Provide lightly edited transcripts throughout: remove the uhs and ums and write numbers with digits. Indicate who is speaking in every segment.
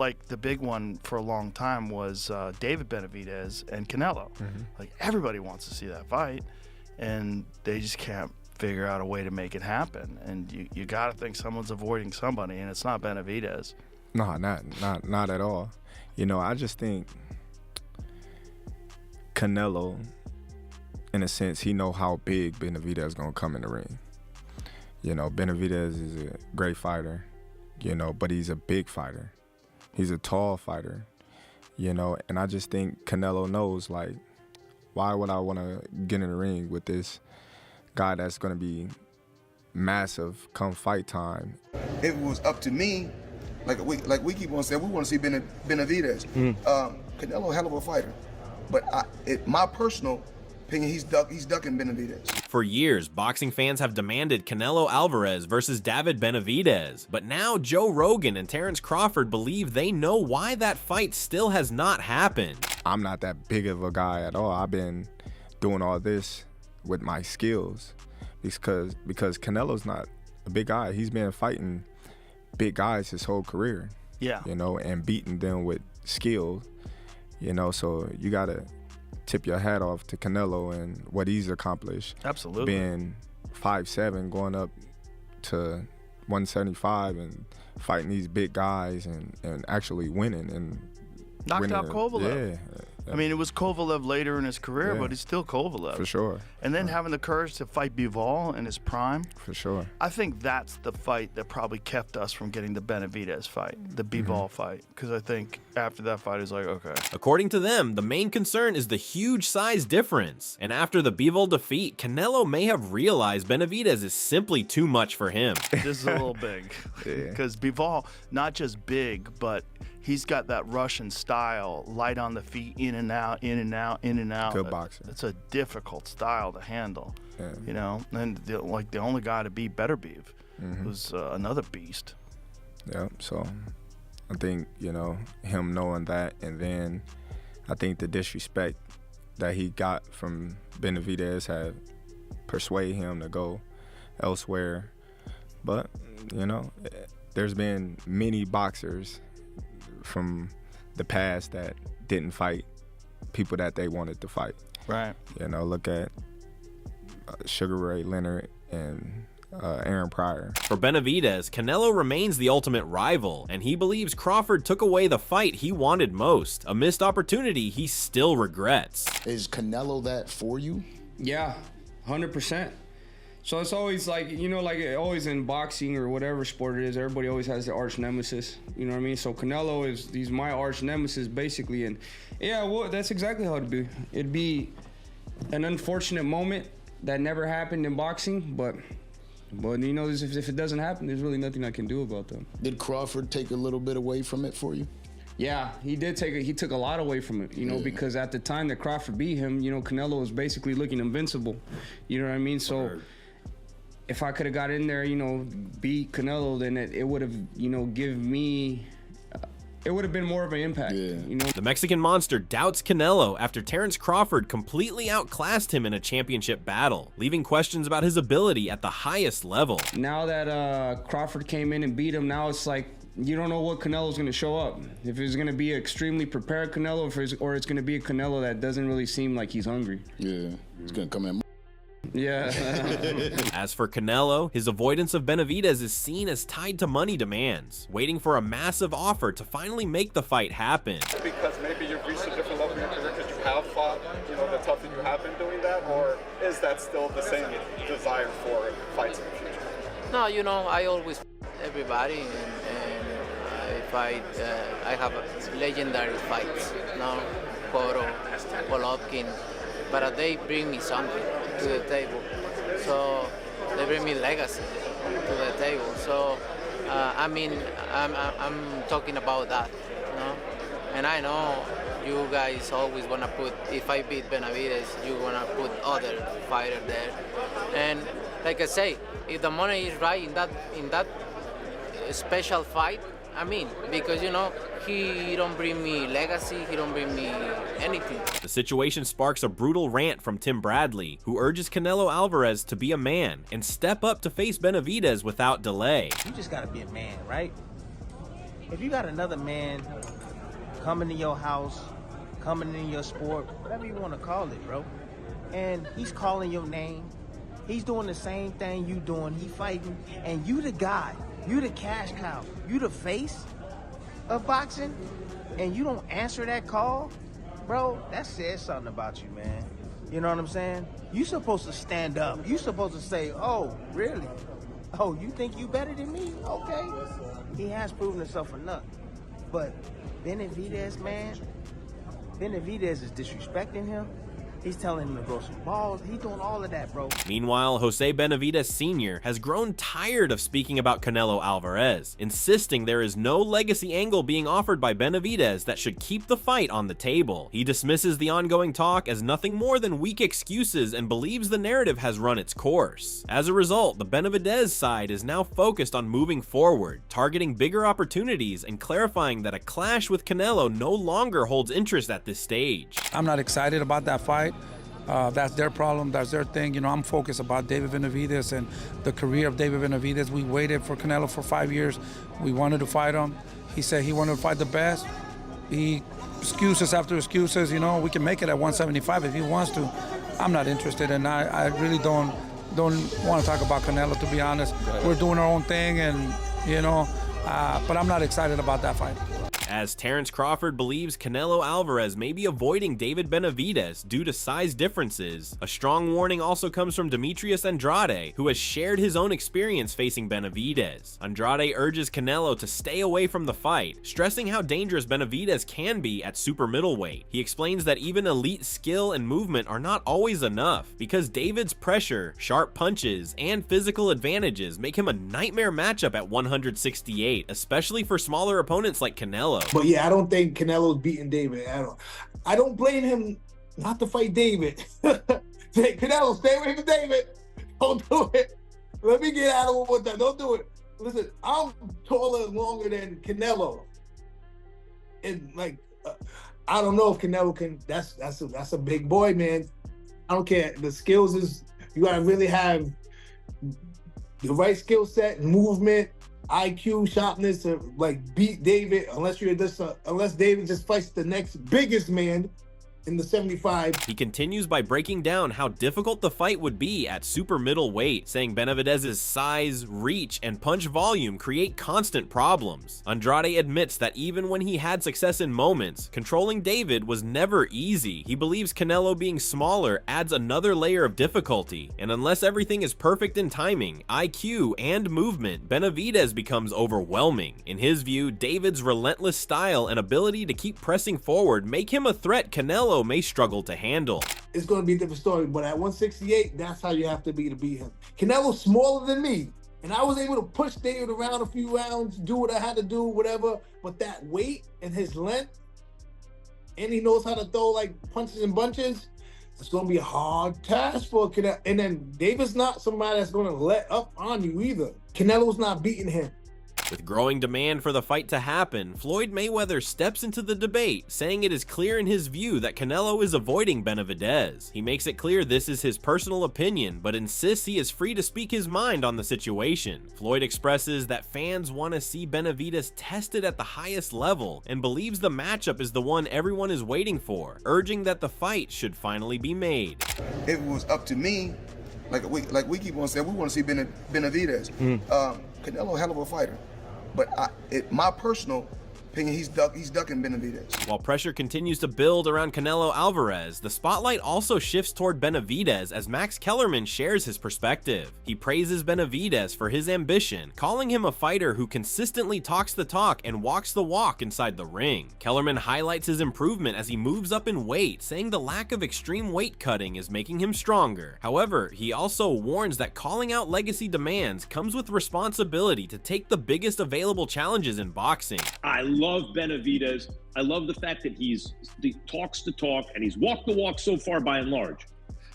Speaker 1: like the big one for a long time was David Benavidez and Canelo. Like everybody wants to see that fight, and they just can't figure out a way to make it happen. And you got to think someone's avoiding somebody, and it's not Benavidez.
Speaker 2: No, not at all. You know, I just think Canelo, in a sense, he know how big Benvidez is gonna come in the ring. You know, Benvidez is a great fighter, you know, but he's a big fighter. He's a tall fighter, you know, and I just think Canelo knows, like, why would I want to get in the ring with this guy that's gonna be massive come fight time?
Speaker 3: If it was up to me, like we keep on saying, we want to see Benavidez. Canelo, hell of a fighter, but my personal opinion, he's ducking Benavidez.
Speaker 4: For years, boxing fans have demanded Canelo Alvarez versus David Benavidez, but now Joe Rogan and Terence Crawford believe they know why that fight still has not happened.
Speaker 2: I'm not that big of a guy at all. I've been doing all this with my skills because Canelo's not a big guy. He's been fighting big guys his whole career.
Speaker 1: Yeah.
Speaker 2: You know, and beating them with skill. You know, so you gotta tip your hat off to Canelo and what he's accomplished.
Speaker 1: Absolutely.
Speaker 2: Being 5'7", going up to 175 and fighting these big guys and actually winning and
Speaker 1: knocked out Kovalev.
Speaker 2: Yeah.
Speaker 1: I mean, it was Kovalev later in his career,
Speaker 2: Yeah.
Speaker 1: but he's still Kovalev.
Speaker 2: For sure.
Speaker 1: And then having the courage to fight Bivol in his prime.
Speaker 2: For sure.
Speaker 1: I think that's the fight that probably kept us from getting the Benavidez fight, the Bivol fight, because I think after that fight, it's like, okay.
Speaker 4: According to them, the main concern is the huge size difference. And after the Bivol defeat, Canelo may have realized Benavidez is simply too much for him.
Speaker 1: This is a little big, because Bivol, not just big, but he's got that Russian style, light on the feet, in and out, in and out, in and out.
Speaker 2: Good boxer.
Speaker 1: It's a difficult style to handle,
Speaker 2: Yeah.
Speaker 1: you know. And the only guy to beat Beterbiev was another beast.
Speaker 2: Yeah, so I think, you know, him knowing that, and then I think the disrespect that he got from Benavidez had persuaded him to go elsewhere. But, you know, there's been many boxers from the past that didn't fight people that they wanted to fight.
Speaker 1: Right.
Speaker 2: You know, look at Sugar Ray Leonard and Aaron Pryor.
Speaker 4: For Benavidez, Canelo remains the ultimate rival, and he believes Crawford took away the fight he wanted most, a missed opportunity he still regrets.
Speaker 5: Is Canelo that for you?
Speaker 6: Yeah, 100%. So it's always like, you know, like always in boxing or whatever sport it is, everybody always has their arch nemesis, you know what I mean? So Canelo he's my arch nemesis basically, and yeah, well, that's exactly how it'd be. It'd be an unfortunate moment that never happened in boxing, but you know, if it doesn't happen, there's really nothing I can do about that.
Speaker 5: Did Crawford take a little bit away from it for you?
Speaker 6: Yeah, he took a lot away from it, you know, because at the time that Crawford beat him, you know, Canelo was basically looking invincible, you know what I mean? So if I could have got in there, you know, beat Canelo, then it would have, you know, it would have been more of an impact, you know?
Speaker 4: The Mexican Monster doubts Canelo after Terence Crawford completely outclassed him in a championship battle, leaving questions about his ability at the highest level.
Speaker 6: Now that Crawford came in and beat him, now it's like, you don't know what Canelo's going to show up. If it's going to be an extremely prepared Canelo, or it's going to be a Canelo that doesn't really seem like he's hungry.
Speaker 5: Yeah, he's going to come in.
Speaker 6: Yeah.
Speaker 4: As for Canelo, his avoidance of Benavidez is seen as tied to money demands, waiting for a massive offer to finally make the fight happen.
Speaker 7: Because maybe you've reached a different level in your career because you have fought, you know, the tough that you have been doing that, or is that still the same desire for fights in the future?
Speaker 8: No, you know, I always everybody, and I have legendary fights, you know, Coro, Golovkin, but they bring me something to the table. So they bring me legacy to the table. So I mean, I'm talking about that, you know. And I know you guys always wanna put, if I beat Benavidez, you wanna put other fighter there. And like I say, if the money is right in that special fight, I mean, because, you know, he don't bring me legacy, he don't bring me anything.
Speaker 4: The situation sparks a brutal rant from Tim Bradley, who urges Canelo Alvarez to be a man and step up to face Benavidez without delay.
Speaker 9: You just gotta be a man, right? if you got another man coming to your house, coming in your sport, whatever you want to call it, bro, and he's calling your name, he's doing the same thing you doing, he fighting, and you the guy, you the cash cow, you the face of boxing, and you don't answer that call, bro, that says something about you, man. You know what I'm saying? You supposed to stand up. You supposed to say, oh, really? Oh, you think you better than me? Okay. He has proven himself enough. But Benvidez, man, Benvidez is disrespecting him. He's telling him to grow some balls. He's doing all of that, bro.
Speaker 4: Meanwhile, Jose Benavidez Sr. has grown tired of speaking about Canelo Alvarez, insisting there is no legacy angle being offered by Benavidez that should keep the fight on the table. He dismisses the ongoing talk as nothing more than weak excuses and believes the narrative has run its course. As a result, the Benavidez side is now focused on moving forward, targeting bigger opportunities and clarifying that a clash with Canelo no longer holds interest at this stage.
Speaker 10: I'm not excited about that fight. That's their problem, that's their thing. You know, I'm focused about David Benavidez and the career of David Benavidez. We waited for Canelo for 5 years. We wanted to fight him. He said he wanted to fight the best. He excuses after excuses, you know, we can make it at 175 if he wants to. I'm not interested, and I really don't want to talk about Canelo, to be honest. We're doing our own thing, and, you know, but I'm not excited about that fight.
Speaker 4: As Terence Crawford believes Canelo Alvarez may be avoiding David Benavidez due to size differences, a strong warning also comes from Demetrius Andrade, who has shared his own experience facing Benavidez. Andrade urges Canelo to stay away from the fight, stressing how dangerous Benavidez can be at super middleweight. He explains that even elite skill and movement are not always enough, because David's pressure, sharp punches, and physical advantages make him a nightmare matchup at 168, especially for smaller opponents like Canelo.
Speaker 11: But yeah, I don't think Canelo's beating David. I don't blame him not to fight David. Say, Canelo, stay away from David. Don't do it. Let me get out of it with that. Don't do it. Listen, I'm taller and longer than Canelo. And like, I don't know if Canelo can. That's a big boy, man. I don't care. The skills is, you gotta really have the right skill set, movement, IQ, sharpness to like beat David, unless David just fights the next biggest man in the 75.
Speaker 4: He continues by breaking down how difficult the fight would be at super middleweight, saying Benavidez's size, reach, and punch volume create constant problems. Andrade admits that even when he had success in moments, controlling David was never easy. He believes Canelo being smaller adds another layer of difficulty, and unless everything is perfect in timing, IQ, and movement, Benavidez becomes overwhelming. In his view, David's relentless style and ability to keep pressing forward make him a threat Canelo may struggle to handle.
Speaker 11: It's going to be a different story, but at 168, that's how you have to be to beat him. Canelo's smaller than me, and I was able to push David around a few rounds, do what I had to do, whatever, but that weight and his length, and he knows how to throw like punches and bunches, it's going to be a hard task for Canelo. And then David's not somebody that's going to let up on you either. Canelo's not beating him.
Speaker 4: With growing demand for the fight to happen, Floyd Mayweather steps into the debate, saying it is clear in his view that Canelo is avoiding Benavidez. He makes it clear this is his personal opinion, but insists he is free to speak his mind on the situation. Floyd expresses that fans want to see Benavidez tested at the highest level and believes the matchup is the one everyone is waiting for, urging that the fight should finally be made.
Speaker 3: If it was up to me, like we keep on saying, we want to see Benavidez. Canelo, hell of a fighter. But my personal opinion, he's ducking Benvidez.
Speaker 4: While pressure continues to build around Canelo Alvarez, the spotlight also shifts toward Benvidez as Max Kellerman shares his perspective. He praises Benvidez for his ambition, calling him a fighter who consistently talks the talk and walks the walk inside the ring. Kellerman highlights his improvement as he moves up in weight, saying the lack of extreme weight cutting is making him stronger. However, he also warns that calling out legacy demands comes with responsibility to take the biggest available challenges in boxing.
Speaker 12: I love Benavidez. I love the fact that he talks the talk and he's walked the walk so far by and large.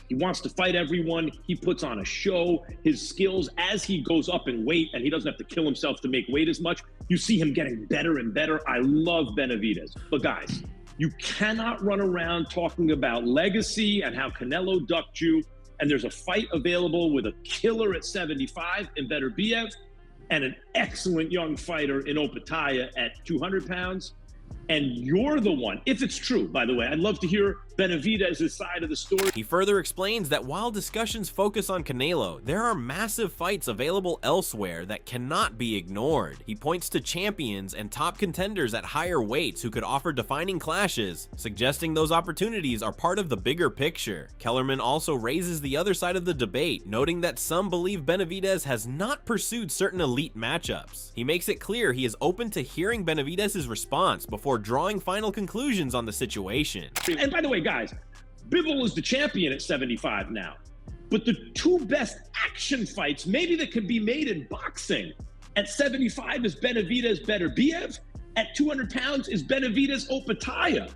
Speaker 12: He wants to fight everyone. He puts on a show. His skills, as he goes up in weight and he doesn't have to kill himself to make weight as much, you see him getting better and better. I love Benavidez. But guys, you cannot run around talking about legacy and how Canelo ducked you, and there's a fight available with a killer at 75 in Benvidez, and an excellent young fighter in Opataya at 200 pounds. And you're the one, if it's true, by the way, I'd love to hear Benavidez' side of the story.
Speaker 4: He further explains that while discussions focus on Canelo, there are massive fights available elsewhere that cannot be ignored. He points to champions and top contenders at higher weights who could offer defining clashes, suggesting those opportunities are part of the bigger picture. Kellerman also raises the other side of the debate, noting that some believe Benavidez has not pursued certain elite matchups. He makes it clear he is open to hearing Benavidez' response before drawing final conclusions on the situation.
Speaker 12: And by the way, guys, Bivol is the champion at 75 now. But the two best action fights maybe that could be made in boxing at 75 is Benavidez Beterbiev. At 200 pounds is Benavidez Opataya.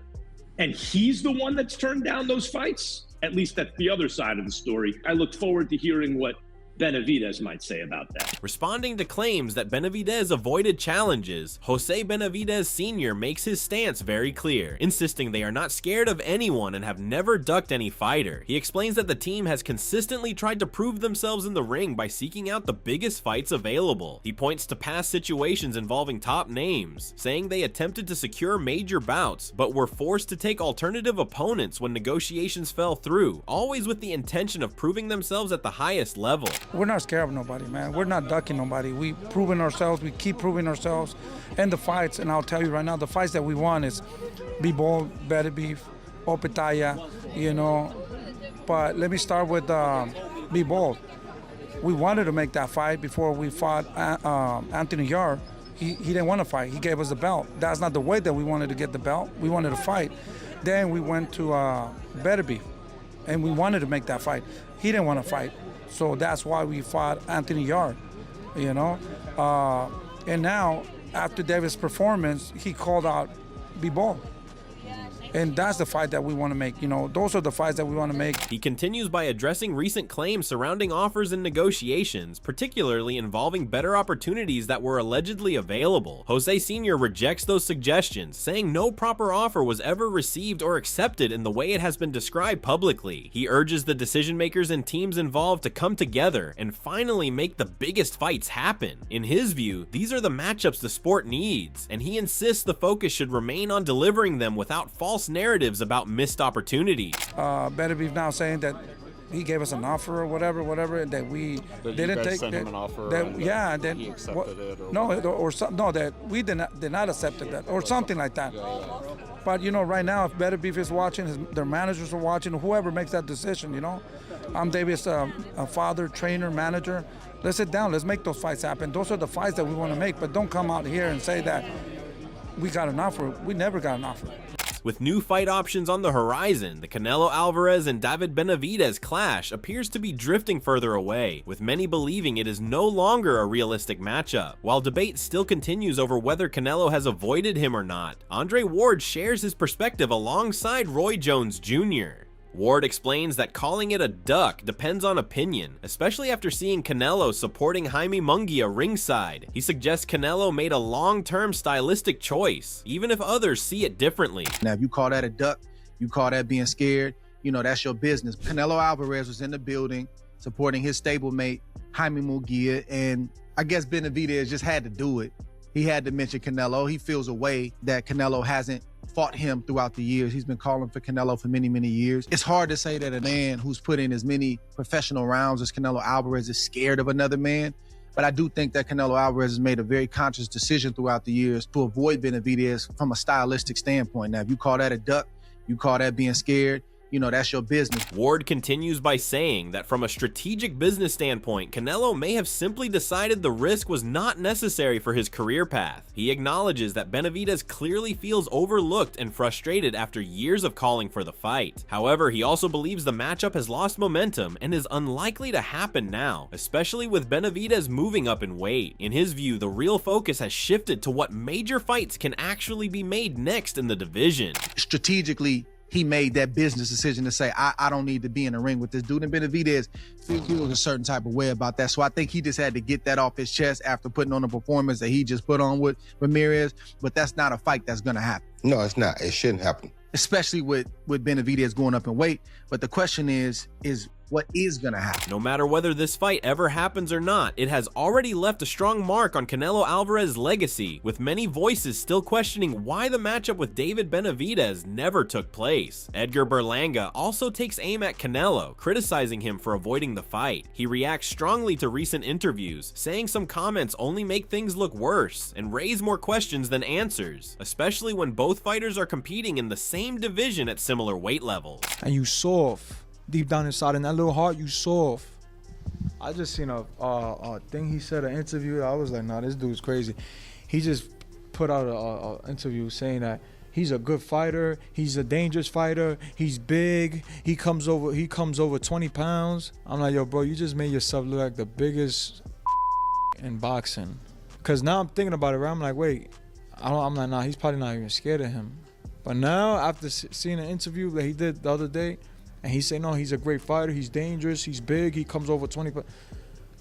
Speaker 12: And he's the one that's turned down those fights? At least that's the other side of the story. I look forward to hearing what Benavidez might say about that.
Speaker 4: Responding to claims that Benavidez avoided challenges, Jose Benavidez Sr. makes his stance very clear, insisting they are not scared of anyone and have never ducked any fighter. He explains that the team has consistently tried to prove themselves in the ring by seeking out the biggest fights available. He points to past situations involving top names, saying they attempted to secure major bouts, but were forced to take alternative opponents when negotiations fell through, always with the intention of proving themselves at the highest level.
Speaker 10: We're not scared of nobody, man. We're not ducking nobody. We've proven ourselves. We keep proving ourselves. And the fights, and I'll tell you right now, the fights that we won is Bivol, Beterbiev, Opataya, you know. But let me start with Bivol. We wanted to make that fight before we fought Anthony Yarde. He didn't want to fight. He gave us the belt. That's not the way that we wanted to get the belt. We wanted to fight. Then we went to Beterbiev, and we wanted to make that fight. He didn't want to fight. So that's why we fought Anthony Yarde, you know. And now, after David's performance, he called out Bivol. And that's the fight that we want to make. You know, those are the fights that we want to make.
Speaker 4: He continues by addressing recent claims surrounding offers and negotiations, particularly involving better opportunities that were allegedly available. Jose Sr. rejects those suggestions, saying no proper offer was ever received or accepted in the way it has been described publicly. He urges the decision makers and teams involved to come together and finally make the biggest fights happen. In his view, these are the matchups the sport needs, and he insists the focus should remain on delivering them without false narratives about missed opportunities.
Speaker 10: Benavidez now saying that he gave us an offer or whatever, and that we didn't take.
Speaker 7: Sent him an offer.
Speaker 10: Then
Speaker 7: he accepted it. Or
Speaker 10: no, that we did not accept that, or something like that. But you know, right now, if Benavidez is watching, their managers are watching, whoever makes that decision, you know, I'm David's a father, trainer, manager. Let's sit down. Let's make those fights happen. Those are the fights that we want to make. But don't come out here and say that we got an offer. We never got an offer.
Speaker 4: With new fight options on the horizon, the Canelo Alvarez and David Benavidez clash appears to be drifting further away, with many believing it is no longer a realistic matchup. While debate still continues over whether Canelo has avoided him or not, Andre Ward shares his perspective alongside Roy Jones Jr. Ward explains that calling it a duck depends on opinion, especially after seeing Canelo supporting Jaime Munguia ringside. He suggests Canelo made a long-term stylistic choice, even if others see it differently.
Speaker 13: Now, if you call that a duck, you call that being scared, you know, that's your business. Canelo Alvarez was in the building supporting his stablemate, Jaime Munguia, and I guess Benavidez just had to do it. He had to mention Canelo. He feels a way that Canelo hasn't fought him throughout the years. He's been calling for Canelo for many, many years. It's hard to say that a man who's put in as many professional rounds as Canelo Alvarez is scared of another man. But I do think that Canelo Alvarez has made a very conscious decision throughout the years to avoid Benavidez from a stylistic standpoint. Now, if you call that a duck, you call that being scared, you know, that's your business.
Speaker 4: Ward continues by saying that from a strategic business standpoint, Canelo may have simply decided the risk was not necessary for his career path. He acknowledges that Benavidez clearly feels overlooked and frustrated after years of calling for the fight. However, he also believes the matchup has lost momentum and is unlikely to happen now, especially with Benavidez moving up in weight. In his view, the real focus has shifted to what major fights can actually be made next in the division.
Speaker 13: Strategically, he made that business decision to say, I don't need to be in the ring with this dude. And Benavidez feels a certain type of way about that. So I think he just had to get that off his chest after putting on the performance that he just put on with Ramirez. But that's not a fight that's going to happen.
Speaker 14: No, it's not. It shouldn't happen.
Speaker 13: Especially with Benavidez going up in weight. But the question is what is gonna happen.
Speaker 4: No matter whether this fight ever happens or not, it has already left a strong mark on Canelo Alvarez's legacy, with many voices still questioning why the matchup with David Benavidez never took place. Edgar Berlanga also takes aim at Canelo, criticizing him for avoiding the fight. He reacts strongly to recent interviews, saying some comments only make things look worse and raise more questions than answers, especially when both fighters are competing in the same division at similar weight levels.
Speaker 14: And you soft. Deep down inside in that little heart, you soft. I just seen a thing he said, an interview. I was like, nah, this dude's crazy. He just put out a interview saying that he's a good fighter, he's a dangerous fighter, he's big, he comes over 20 pounds. I'm like, yo, bro, you just made yourself look like the biggest in boxing. Cause now I'm thinking about it, right? I'm like, wait, I'm like, nah, he's probably not even scared of him. But now, after seeing an interview that he did the other day, and he said, no, he's a great fighter, he's dangerous, he's big, he comes over 20,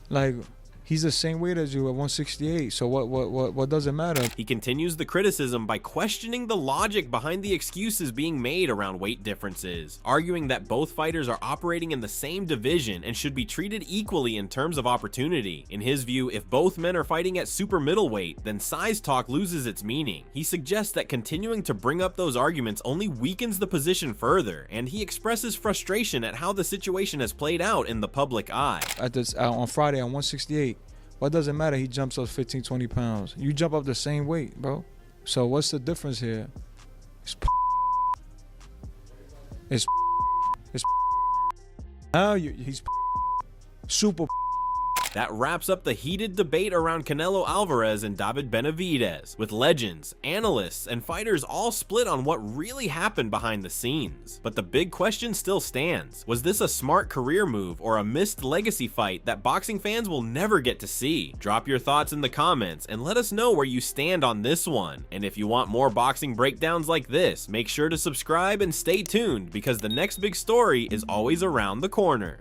Speaker 14: like, he's the same weight as you at 168, so what does it matter?
Speaker 4: He continues the criticism by questioning the logic behind the excuses being made around weight differences, arguing that both fighters are operating in the same division and should be treated equally in terms of opportunity. In his view, if both men are fighting at super middleweight, then size talk loses its meaning. He suggests that continuing to bring up those arguments only weakens the position further, and he expresses frustration at how the situation has played out in the public eye.
Speaker 14: On Friday on 168, what does it matter? He jumps up 15, 20 pounds. You jump up the same weight, bro. So what's the difference here? It's now he's super.
Speaker 4: That wraps up the heated debate around Canelo Alvarez and David Benavidez, with legends, analysts, and fighters all split on what really happened behind the scenes. But the big question still stands. Was this a smart career move or a missed legacy fight that boxing fans will never get to see? Drop your thoughts in the comments and let us know where you stand on this one. And if you want more boxing breakdowns like this, make sure to subscribe and stay tuned, because the next big story is always around the corner.